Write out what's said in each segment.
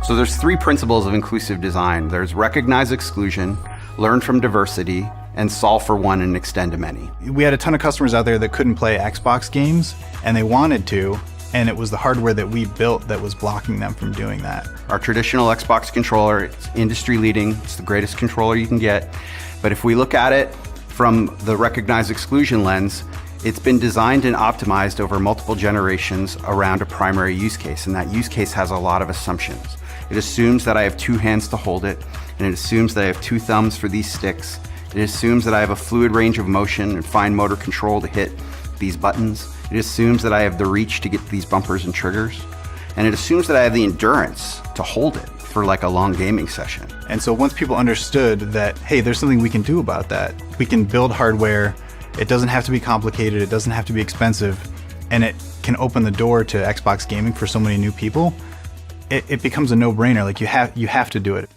So there's 3 principles of inclusive design. There's recognize exclusion, learn from diversity, and solve for one and extend to many. We had a ton of customers out there that couldn't play Xbox games, and they wanted to, and it was the hardware that we built that was blocking them from doing that. Our traditional Xbox controller, it's industry leading, it's the greatest controller you can get. But if we look at it from the recognize exclusion lens, it's been designed and optimized over multiple generations around a primary use case, and that use case has a lot of assumptions. It assumes that I have 2 hands to hold it, and it assumes that I have 2 thumbs for these sticks. It assumes that I have a fluid range of motion and fine motor control to hit these buttons. It assumes that I have the reach to get these bumpers and triggers. And it assumes that I have the endurance to hold it for like a long gaming session. And so once people understood that, hey, there's something we can do about that, we can build hardware, it doesn't have to be complicated, it doesn't have to be expensive, and it can open the door to Xbox gaming for so many new people, it becomes a no-brainer. Like you have to do it.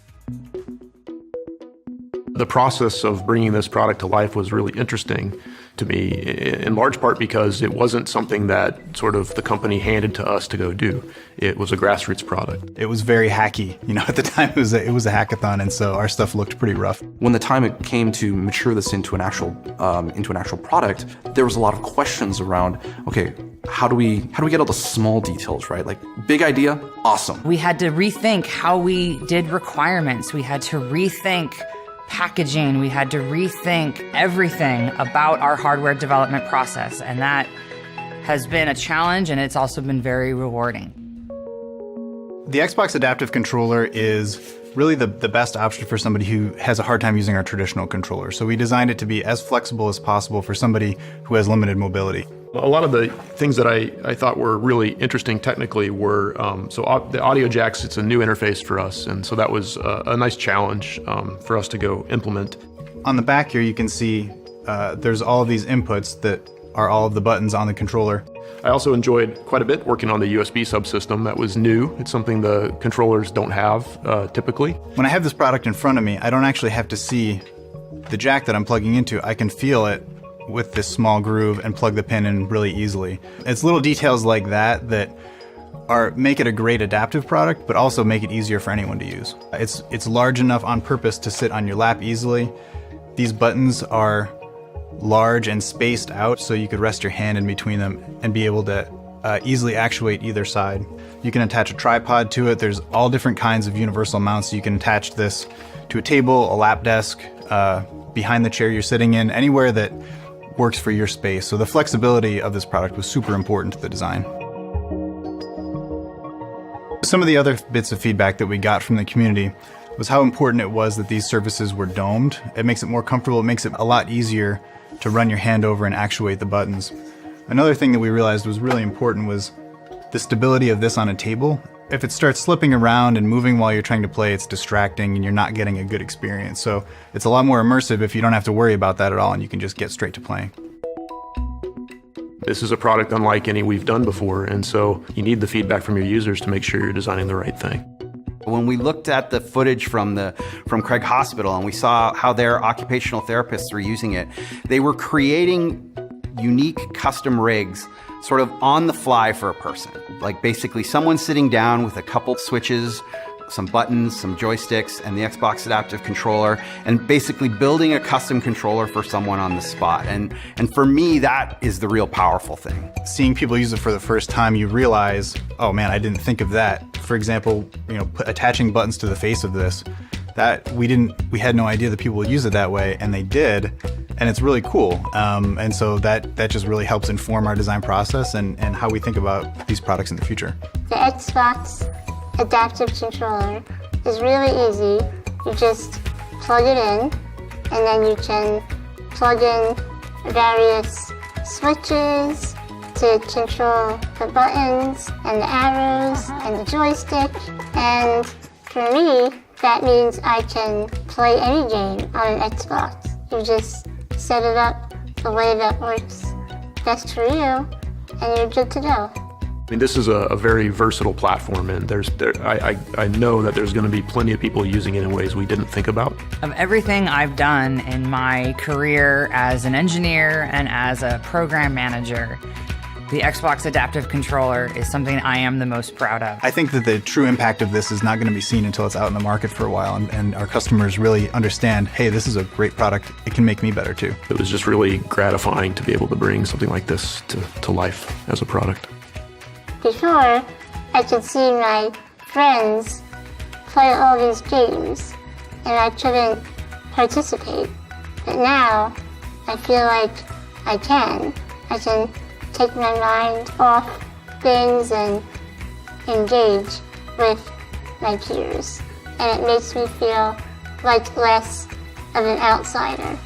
The process of bringing this product to life was really interesting to me, in large part because it wasn't something that sort of the company handed to us to go do. It was a grassroots product. It was very hacky. You know, at the time it was a hackathon, and so our stuff looked pretty rough. When the time it came to mature this into an actual product, there was a lot of questions around, okay, how do we get all the small details right? Like, big idea, awesome. We had to rethink how we did requirements. We had to rethink packaging. We had to rethink everything about our hardware development process, and that has been a challenge, and it's also been very rewarding. The Xbox Adaptive Controller is really the best option for somebody who has a hard time using our traditional controller. So we designed it to be as flexible as possible for somebody who has limited mobility. A lot of the things that I thought were really interesting technically were, the audio jacks, it's a new interface for us, and so that was a nice challenge for us to go implement. On the back here you can see there's all of these inputs that are all of the buttons on the controller. I also enjoyed quite a bit working on the USB subsystem. That was new. It's something the controllers don't have typically. When I have this product in front of me, I don't actually have to see the jack that I'm plugging into. I can feel it with this small groove and plug the pin in really easily. It's little details like that that make it a great adaptive product, but also make it easier for anyone to use. It's large enough on purpose to sit on your lap easily. These buttons are large and spaced out, so you could rest your hand in between them and be able to easily actuate either side. You can attach a tripod to it. There's all different kinds of universal mounts. So you can attach this to a table, a lap desk, behind the chair you're sitting in, anywhere that works for your space. So the flexibility of this product was super important to the design. Some of the other bits of feedback that we got from the community was how important it was that these surfaces were domed. It makes it more comfortable. It makes it a lot easier to run your hand over and actuate the buttons. Another thing that we realized was really important was the stability of this on a table. If it starts slipping around and moving while you're trying to play, it's distracting and you're not getting a good experience. So it's a lot more immersive if you don't have to worry about that at all and you can just get straight to playing. This is a product unlike any we've done before, and so you need the feedback from your users to make sure you're designing the right thing. When we looked at the footage from Craig Hospital and we saw how their occupational therapists were using it, they were creating unique custom rigs sort of on the fly for a person. Like basically someone sitting down with a couple switches, some buttons, some joysticks, and the Xbox Adaptive Controller, and basically building a custom controller for someone on the spot. And for me, that is the real powerful thing. Seeing people use it for the first time, you realize, oh man, I didn't think of that. For example, attaching buttons to the face of this, that we had no idea that people would use it that way, and they did, and it's really cool. And so that just really helps inform our design process and how we think about these products in the future. The Xbox Adaptive Controller is really easy. You just plug it in, and then you can plug in various switches to control the buttons and the arrows and the joystick. And for me, that means I can play any game on an Xbox. You just set it up the way that works best for you, and you're good to go. I mean, this is a very versatile platform, and I know that there's going to be plenty of people using it in ways we didn't think about. Of everything I've done in my career as an engineer and as a program manager, The Xbox Adaptive Controller is something I am the most proud of. I think that the true impact of this is not going to be seen until it's out in the market for a while, and our customers really understand, hey, this is a great product. It can make me better too. It was just really gratifying to be able to bring something like this to life as a product. Before, I could see my friends play all these games, and I couldn't participate. But now, I feel like I can. I can take my mind off things and engage with my peers. And it makes me feel like less of an outsider.